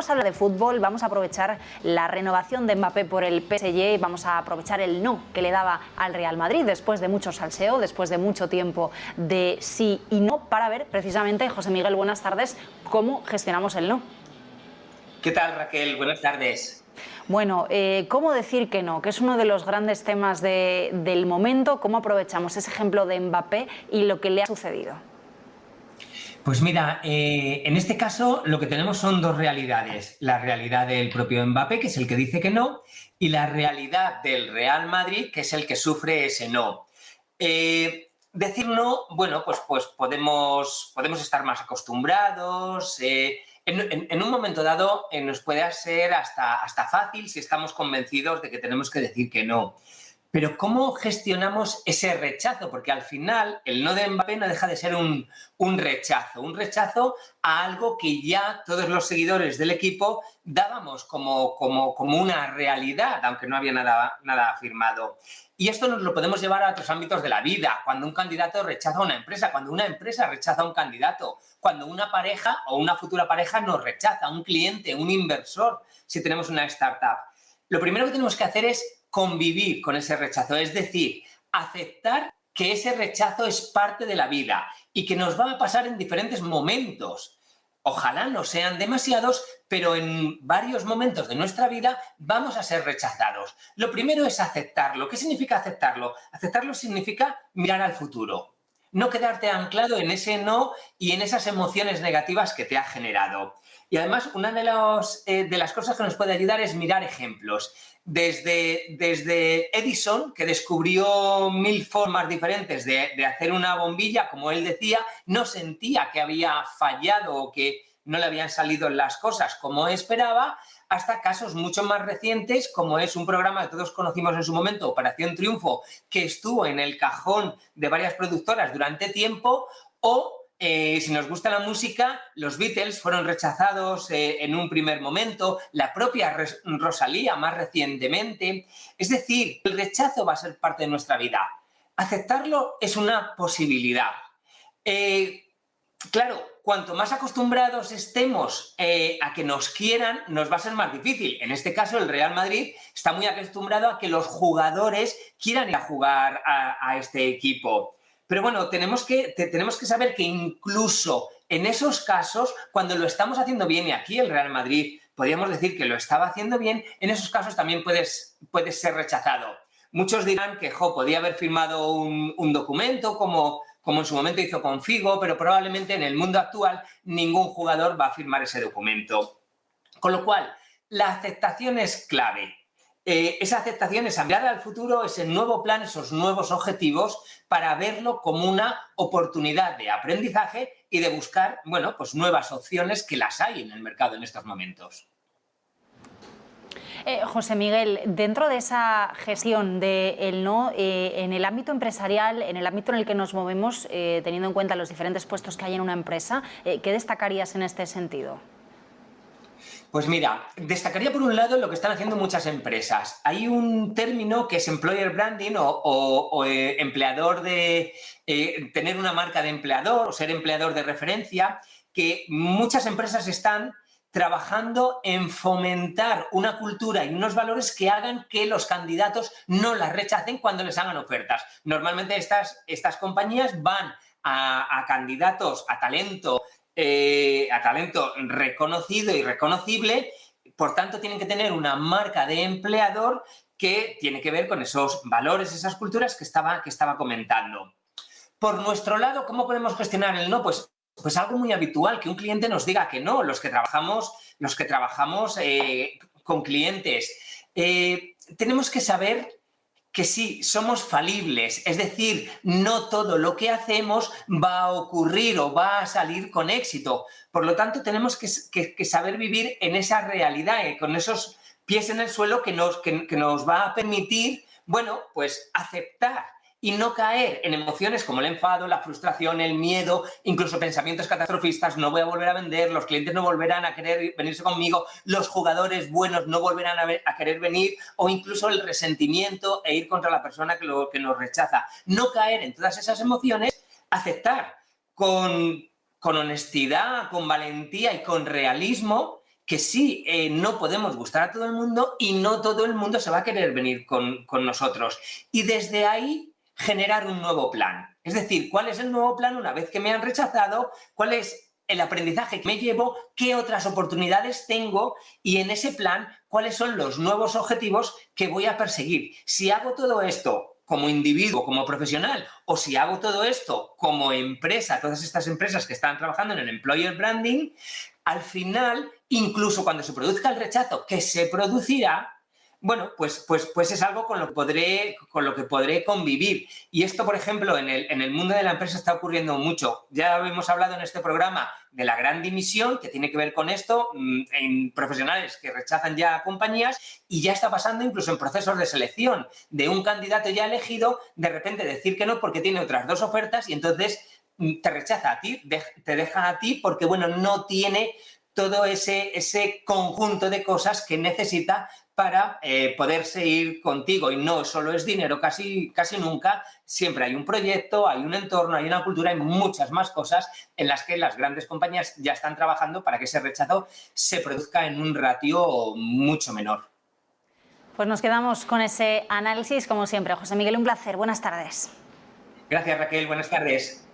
vamos a hablar de fútbol, vamos a aprovechar la renovación de Mbappé por el PSG y vamos a aprovechar el no que le daba al Real Madrid después de mucho salseo, después de mucho tiempo de sí y no, para ver precisamente, José Miguel, buenas tardes, cómo gestionamos el no. ¿Qué tal, Raquel? Buenas tardes. Bueno, ¿cómo decir que no? Que es uno de los grandes temas del momento. ¿Cómo aprovechamos ese ejemplo de Mbappé y lo que le ha sucedido? Pues mira, en este caso lo que tenemos son dos realidades. La realidad del propio Mbappé, que es el que dice que no, y la realidad del Real Madrid, que es el que sufre ese no. Decir no, bueno, pues podemos estar más acostumbrados. En un momento dado nos puede ser hasta fácil si estamos convencidos de que tenemos que decir que no. Pero ¿cómo gestionamos ese rechazo? Porque al final el no de Mbappé no deja de ser un rechazo a algo que ya todos los seguidores del equipo dábamos como una realidad, aunque no había nada afirmado. Y esto nos lo podemos llevar a otros ámbitos de la vida, cuando un candidato rechaza a una empresa, cuando una empresa rechaza a un candidato, cuando una pareja o una futura pareja nos rechaza, un cliente, un inversor, si tenemos una startup. Lo primero que tenemos que hacer es convivir con ese rechazo, es decir, aceptar que ese rechazo es parte de la vida y que nos va a pasar en diferentes momentos. Ojalá no sean demasiados, pero en varios momentos de nuestra vida vamos a ser rechazados. Lo primero es aceptarlo. ¿Qué significa aceptarlo? Aceptarlo significa mirar al futuro. No quedarte anclado en ese no y en esas emociones negativas que te ha generado. Y además, una de las cosas que nos puede ayudar es mirar ejemplos. Desde Edison, que descubrió 1000 formas diferentes de hacer una bombilla, como él decía, no sentía que había fallado o que no le habían salido las cosas como esperaba, hasta casos mucho más recientes, como es un programa que todos conocimos en su momento, Operación Triunfo, que estuvo en el cajón de varias productoras durante tiempo, o si nos gusta la música, los Beatles fueron rechazados en un primer momento, la propia Rosalía más recientemente. Es decir, el rechazo va a ser parte de nuestra vida. Aceptarlo es una posibilidad. Claro, cuanto más acostumbrados estemos a que nos quieran, nos va a ser más difícil. En este caso, el Real Madrid está muy acostumbrado a que los jugadores quieran ir a jugar a este equipo. Pero bueno, tenemos que saber que incluso en esos casos, cuando lo estamos haciendo bien, y aquí el Real Madrid podríamos decir que lo estaba haciendo bien, en esos casos también puedes ser rechazado. Muchos dirán que podía haber firmado un documento como en su momento hizo con Figo, pero probablemente en el mundo actual ningún jugador va a firmar ese documento. Con lo cual, la aceptación es clave. Esa aceptación, esa mirada al futuro, ese nuevo plan, esos nuevos objetivos, para verlo como una oportunidad de aprendizaje y de buscar, bueno, pues nuevas opciones que las hay en el mercado en estos momentos. José Miguel, dentro de esa gestión del no, en el ámbito empresarial, en el ámbito en el que nos movemos, teniendo en cuenta los diferentes puestos que hay en una empresa, ¿qué destacarías en este sentido? Pues mira, destacaría por un lado lo que están haciendo muchas empresas. Hay un término que es employer branding o empleador de tener una marca de empleador o ser empleador de referencia, que muchas empresas están trabajando en fomentar una cultura y unos valores que hagan que los candidatos no las rechacen cuando les hagan ofertas. Normalmente estas compañías van a candidatos, a talento reconocido y reconocible, por tanto tienen que tener una marca de empleador que tiene que ver con esos valores, esas culturas que estaba comentando. Por nuestro lado, ¿cómo podemos gestionar el no? Pues algo muy habitual, que un cliente nos diga que no, los que trabajamos con clientes. Tenemos que saber que sí, somos falibles, es decir, no todo lo que hacemos va a ocurrir o va a salir con éxito. Por lo tanto, tenemos que saber vivir en esa realidad, con esos pies en el suelo que nos va a permitir, bueno, pues aceptar y no caer en emociones como el enfado, la frustración, el miedo, incluso pensamientos catastrofistas: no voy a volver a vender, los clientes no volverán a querer venirse conmigo, los jugadores buenos no volverán a querer venir, o incluso el resentimiento e ir contra la persona que nos rechaza. No caer en todas esas emociones, aceptar con honestidad, con valentía y con realismo que sí, no podemos gustar a todo el mundo y no todo el mundo se va a querer venir con nosotros. Y desde ahí generar un nuevo plan. Es decir, ¿cuál es el nuevo plan una vez que me han rechazado? ¿Cuál es el aprendizaje que me llevo? ¿Qué otras oportunidades tengo? Y en ese plan, ¿cuáles son los nuevos objetivos que voy a perseguir? Si hago todo esto como individuo, como profesional, o si hago todo esto como empresa, todas estas empresas que están trabajando en el employer branding, al final, incluso cuando se produzca el rechazo, que se producirá, bueno, pues es algo con lo que podré convivir. Y esto, por ejemplo, en el mundo de la empresa está ocurriendo mucho. Ya hemos hablado en este programa de la gran dimisión, que tiene que ver con esto, en profesionales que rechazan ya a compañías, y ya está pasando incluso en procesos de selección, de un candidato ya elegido, de repente decir que no porque tiene otras 2 ofertas y entonces te rechaza a ti, te deja a ti porque, bueno, no tiene todo ese conjunto de cosas que necesita para poder seguir contigo. Y no solo es dinero, casi nunca. Siempre hay un proyecto, hay un entorno, hay una cultura, hay muchas más cosas en las que las grandes compañías ya están trabajando para que ese rechazo se produzca en un ratio mucho menor. Pues nos quedamos con ese análisis, como siempre. José Miguel, un placer. Buenas tardes. Gracias, Raquel. Buenas tardes.